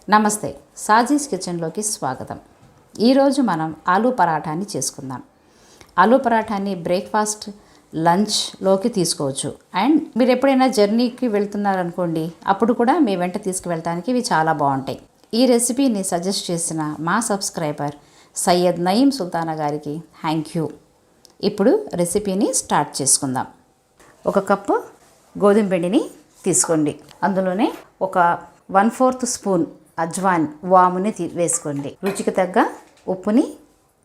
నమస్తే, సాజీస్ కిచెన్లోకి స్వాగతం. ఈరోజు మనం ఆలూ పరాఠాని చేసుకుందాం. ఆలూ పరాఠాని బ్రేక్ఫాస్ట్, లంచ్లోకి తీసుకోవచ్చు. అండ్ మీరు ఎప్పుడైనా జర్నీకి వెళ్తున్నారనుకోండి, అప్పుడు కూడా మీ వెంట తీసుకువెళ్ళడానికి ఇవి చాలా బాగుంటాయి. ఈ రెసిపీని సజెస్ట్ చేసిన మా సబ్స్క్రైబర్ సయ్యద్ నయీం సుల్తానా గారికి థ్యాంక్ యూ. ఇప్పుడు రెసిపీని స్టార్ట్ చేసుకుందాం. 1 కప్పు గోధుమ పిండిని తీసుకోండి. అందులోనే ఒక 1/4 స్పూన్ అజ్వాన్ వాముని వేసుకోండి. రుచికి తగ్గ ఉప్పుని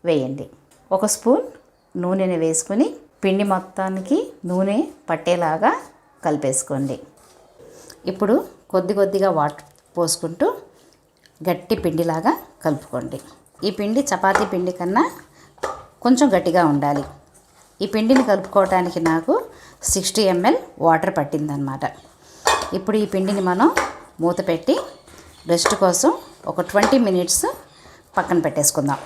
వేయండి. 1 స్పూన్ నూనెని వేసుకొని పిండి మొత్తానికి నూనె పట్టేలాగా కలిపేసుకోండి. ఇప్పుడు కొద్దిగా వాటర్ పోసుకుంటూ గట్టి పిండిలాగా కలుపుకోండి. ఈ పిండి చపాతీ పిండి కన్నా కొంచెం గట్టిగా ఉండాలి. ఈ పిండిని కలుపుకోవడానికి నాకు 60 ml వాటర్ పట్టిందనమాట. ఇప్పుడు ఈ పిండిని మనం మూత పెట్టి రెస్ట్ కోసం ఒక 20 minutes పక్కన పెట్టేసుకుందాం.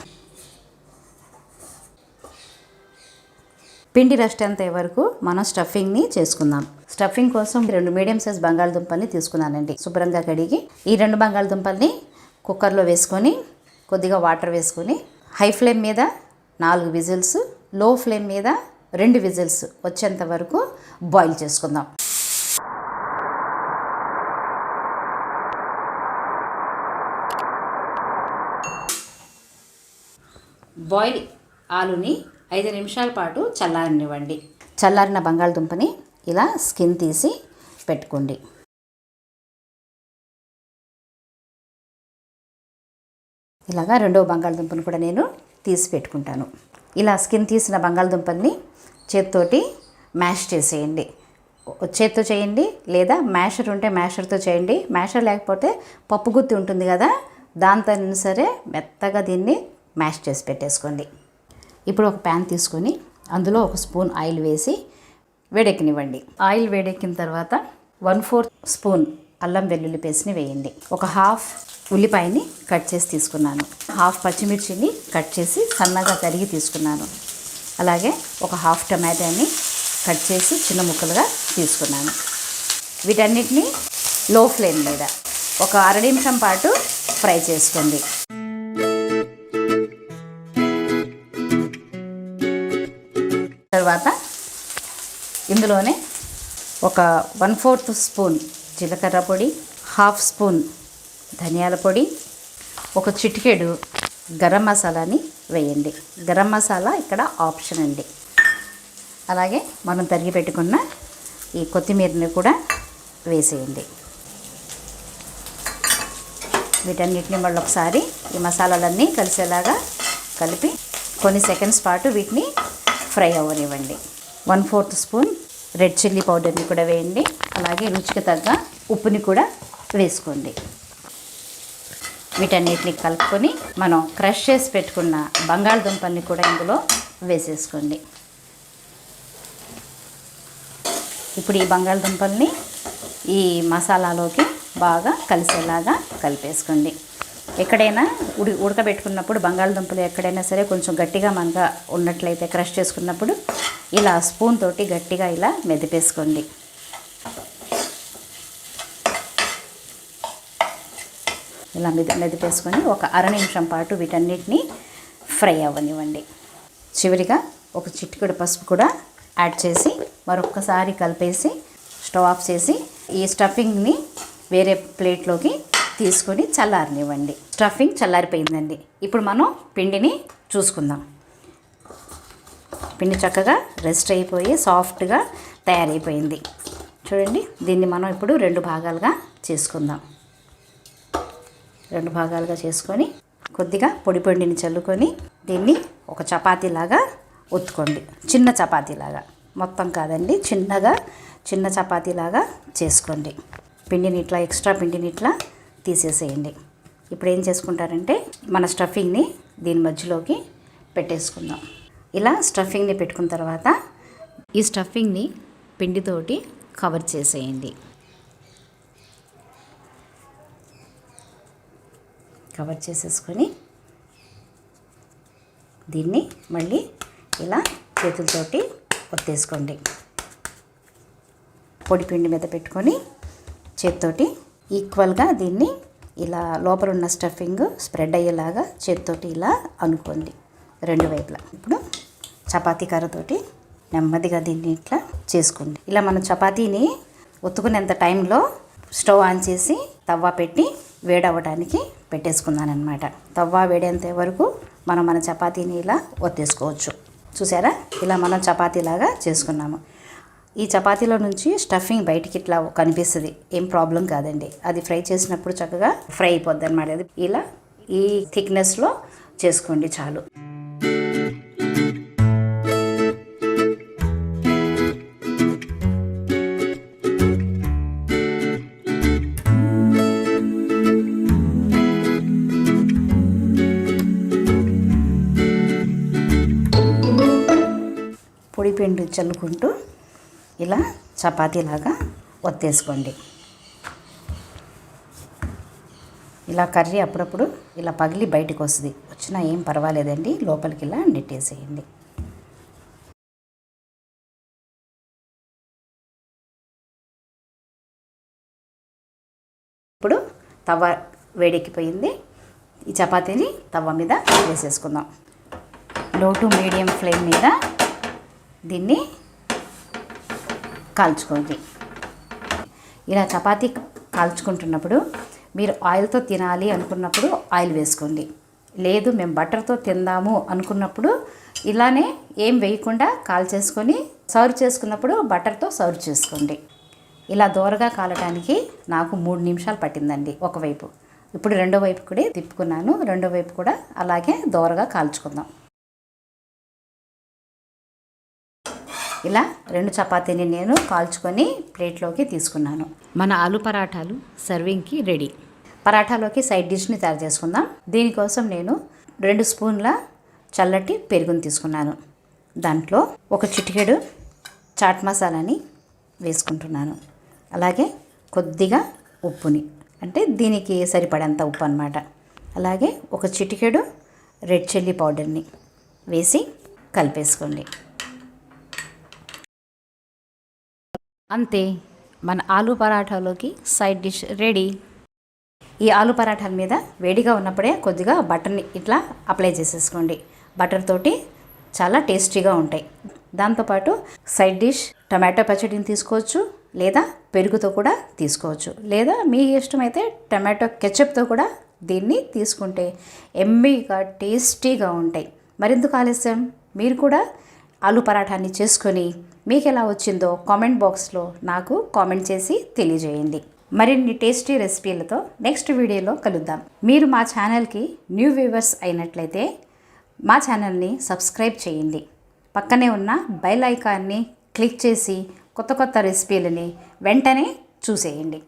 పిండి రెస్ట్ అంతే వరకు మనం స్టఫింగ్ని చేసుకుందాం. స్టఫింగ్ కోసం 2 మీడియం సైజ్ బంగాళదుంపల్ని తీసుకున్నానండి. శుభ్రంగా కడిగి ఈ 2 బంగాళదుంపల్ని కుక్కర్లో వేసుకొని కొద్దిగా వాటర్ వేసుకొని హై ఫ్లేమ్ మీద 4 విజిల్స్, లో ఫ్లేమ్ మీద 2 విజిల్స్ వచ్చేంత వరకు బాయిల్ చేసుకుందాం. బాయిల్ ఆలుని 5 నిమిషాల పాటు చల్లారనివ్వండి. చల్లారిన బంగాళదుంపని ఇలా స్కిన్ తీసి పెట్టుకోండి. ఇలాగా రెండవ బంగాళదుంపను కూడా నేను తీసి పెట్టుకుంటాను. ఇలా స్కిన్ తీసిన బంగాళదుంపల్ని చేత్తోటి మ్యాష్ చేసేయండి. చేత్తో చేయండి, లేదా మ్యాషర్ ఉంటే మ్యాషర్తో చేయండి. మ్యాషర్ లేకపోతే పప్పు గుత్తి ఉంటుంది కదా, దాంతో సరే మెత్తగా దీన్ని మ్యాష్ చేసి పెట్టేసుకోండి. ఇప్పుడు ఒక ప్యాన్ తీసుకొని అందులో 1 స్పూన్ ఆయిల్ వేసి వేడెక్కనివ్వండి. ఆయిల్ వేడెక్కిన తర్వాత 1/4 స్పూన్ అల్లం వెల్లుల్లి పేస్ట్ని వేయండి. ఒక హాఫ్ ఉల్లిపాయని కట్ చేసి తీసుకున్నాను. హాఫ్ పచ్చిమిర్చిని కట్ చేసి సన్నగా తరిగి తీసుకున్నాను. అలాగే ఒక హాఫ్ టమాటాని కట్ చేసి చిన్న ముక్కలుగా తీసుకున్నాను. వీటన్నిటిని లో ఫ్లేమ్ మీద ఒక 1/2 నిమిషం పాటు ఫ్రై చేసుకోండి. తర్వాత ఇందులోనే ఒక 1/4 స్పూన్ జీలకర్ర పొడి, హాఫ్ స్పూన్ ధనియాల పొడి, ఒక చిటికెడు గరం మసాలాని వేయండి. గరం మసాలా ఇక్కడ ఆప్షన్ అండి. అలాగే మనం తరిగి పెట్టుకున్న ఈ కొత్తిమీరని కూడా వేసేయండి. వీటన్నిటిని మళ్ళీ ఒకసారి ఈ మసాలాలన్నీ కలిసేలాగా కలిపి కొన్ని సెకండ్స్ పాటు వీటిని ఫ్రై అవ్వనివ్వండి. 1/4 స్పూన్ రెడ్ చిల్లీ పౌడర్ని కూడా వేయండి. అలాగే రుచికి తగ్గ ఉప్పుని కూడా వేసుకోండి. వీటన్నిటిని కలుపుకొని మనం క్రష్ చేసి పెట్టుకున్న బంగాళదుంపల్ని కూడా ఇందులో వేసేసుకోండి. ఇప్పుడు ఈ బంగాళదుంపల్ని ఈ మసాలాలోకి బాగా కలిసేలాగా కలిపేసుకోండి. ఎక్కడైనా ఉడకబెట్టుకున్నప్పుడు బంగాళదుంపలు ఎక్కడైనా సరే కొంచెం గట్టిగా మనగా ఉన్నట్లయితే క్రష్ చేసుకున్నప్పుడు ఇలా స్పూన్ తోటి గట్టిగా ఇలా మెదిపేసుకోండి. ఇలా మెదిపేసుకొని ఒక 1/2 నిమిషం పాటు వీటన్నిటిని ఫ్రై అవ్వనివ్వండి. చివరిగా ఒక చిటికెడు పసుపు కూడా యాడ్ చేసి మరొక్కసారి కలిపేసి స్టవ్ ఆఫ్ చేసి ఈ స్టఫింగ్ని వేరే ప్లేట్లోకి తీసుకొని చల్లారనివ్వండి. స్టఫింగ్ చల్లారిపోయిందండి. ఇప్పుడు మనం పిండిని చూసుకుందాం. పిండి చక్కగా రెస్ట్ అయిపోయి సాఫ్ట్గా తయారైపోయింది. చూడండి, దీన్ని మనం ఇప్పుడు 2 భాగాలుగా చేసుకుందాం. 2 భాగాలుగా చేసుకొని కొద్దిగా పొడి పిండిని చల్లుకొని దీన్ని ఒక చపాతీలాగా ఒత్తుకోండి. చిన్న చపాతీలాగా, మొత్తం కాదండి, చిన్న చపాతీలాగా చేసుకోండి. పిండిని ఇట్లా ఎక్స్ట్రా పిండిని ఇట్లా తీసేసేయండి. ఇప్పుడు ఏం చేసుకుంటారంటే మన స్టఫింగ్ని దీని మధ్యలోకి పెట్టేసుకుందాం. ఇలా స్టఫింగ్ని పెట్టుకున్న తర్వాత ఈ స్టఫింగ్ని పిండితోటి కవర్ చేసేయండి. కవర్ చేసేసుకొని దీన్ని మళ్ళీ ఇలా చేతులతోటి ఒత్తేసుకోండి. పొడి పిండి మీద పెట్టుకొని చేతితోటి ఈక్వల్గా దీన్ని ఇలా లోపల ఉన్న స్టఫింగ్ స్ప్రెడ్ అయ్యేలాగా చేతితోటి ఇలా అనుకోండి రెండు వైపులా. ఇప్పుడు చపాతీ కర్రతోటి నెమ్మదిగా దీన్ని ఇట్లా చేసుకోండి. ఇలా మనం చపాతీని ఒత్తుకునేంత టైంలో స్టవ్ ఆన్ చేసి తవ్వ పెట్టి వేడవడానికి పెట్టేసుకున్నాను అనమాట. తవ్వ వేడేంత వరకు మనం మన చపాతీని ఇలా ఒత్తేసుకోవచ్చు. చూసారా, ఇలా మనం చపాతీలాగా చేసుకున్నాము. ఈ చపాతీలో నుంచి స్టఫింగ్ బయటికి ఇట్లా కనిపిస్తుంది, ఏం ప్రాబ్లం కాదండి. అది ఫ్రై చేసినప్పుడు చక్కగా ఫ్రై అయిపోద్ది అనమాట. అది ఇలా ఈ థిక్నెస్లో చేసుకోండి చాలు. పొడి పిండి చల్లుకుంటూ ఇలా చపాతీలాగా ఒత్తేసుకోండి. ఇలా కర్రీ అప్పుడప్పుడు ఇలా పగిలి బయటకు వస్తుంది, వచ్చినా ఏం పర్వాలేదండి, లోపలికి ఇలా నెట్టేసేయండి. ఇప్పుడు తవ్వ వేడెక్కిపోయింది. ఈ చపాతీని తవ్వ మీద వేసేసుకుందాం. లో టు మీడియం ఫ్లేమ్ మీద దీన్ని కాల్చుకోండి. ఇలా చపాతీ కాల్చుకుంటున్నప్పుడు మీరు ఆయిల్తో తినాలి అనుకున్నప్పుడు ఆయిల్ వేసుకోండి. లేదు మేము బటర్తో తిందాము అనుకున్నప్పుడు ఇలానే ఏం వేయకుండా కాల్చేసుకొని సర్వ్ చేసుకున్నప్పుడు బటర్తో సర్వ్ చేసుకోండి. ఇలా దోరగా కాలటానికి నాకు 3 నిమిషాలు పట్టిందండి ఒకవైపు. ఇప్పుడు రెండో వైపు కూడా తిప్పుకున్నాను. రెండో వైపు కూడా అలాగే దోరగా కాల్చుకుందాం. ఇలా 2 చపాతీని నేను కాల్చుకొని ప్లేట్లోకి తీసుకున్నాను. మన ఆలు పరాఠాలు సర్వింగ్కి రెడీ. పరాఠాలోకి సైడ్ డిష్ని తయారు చేసుకుందాం. దీనికోసం నేను 2 స్పూన్ల చల్లటి పెరుగుని తీసుకున్నాను. దాంట్లో ఒక చిటికెడు చాట్ మసాలాని వేసుకుంటున్నాను. అలాగే కొద్దిగా ఉప్పుని, అంటే దీనికి సరిపడంత ఉప్పు అన్నమాట. అలాగే ఒక చిటికెడు రెడ్ చిల్లీ పౌడర్ని వేసి కలిపేసుకోండి. అంతే, మన ఆలు పరాఠాలోకి సైడ్ డిష్ రెడీ. ఈ ఆలు పరాఠాల మీద వేడిగా ఉన్నప్పుడే కొద్దిగా బటర్ని ఇట్లా అప్లై చేసేసుకోండి. బటర్ తోటి చాలా టేస్టీగా ఉంటాయి. దాంతోపాటు సైడ్ డిష్ టమాటో పచ్చడిని తీసుకోవచ్చు, లేదా పెరుగుతో కూడా తీసుకోవచ్చు, లేదా మీ ఇష్టమైతే టమాటో కెచప్తో కూడా దీన్ని తీసుకుంటే ఎమ్మీగా టేస్టీగా ఉంటాయి. మరెందుకు ఆలస్యం, మీరు కూడా ఆలు పరాఠాన్ని చేసుకొని మీకు ఎలా వచ్చిందో కామెంట్ బాక్స్లో నాకు కామెంట్ చేసి తెలియజేయండి. మరిన్ని టేస్టీ రెసిపీలతో నెక్స్ట్ వీడియోలో కలుద్దాం. మీరు మా ఛానల్కి న్యూ వ్యూవర్స్ అయినట్లయితే మా ఛానల్ని సబ్స్క్రైబ్ చేయండి. పక్కనే ఉన్న బెల్ ఐకాన్ని క్లిక్ చేసి కొత్త కొత్త రెసిపీలని వెంటనే చూసేయండి.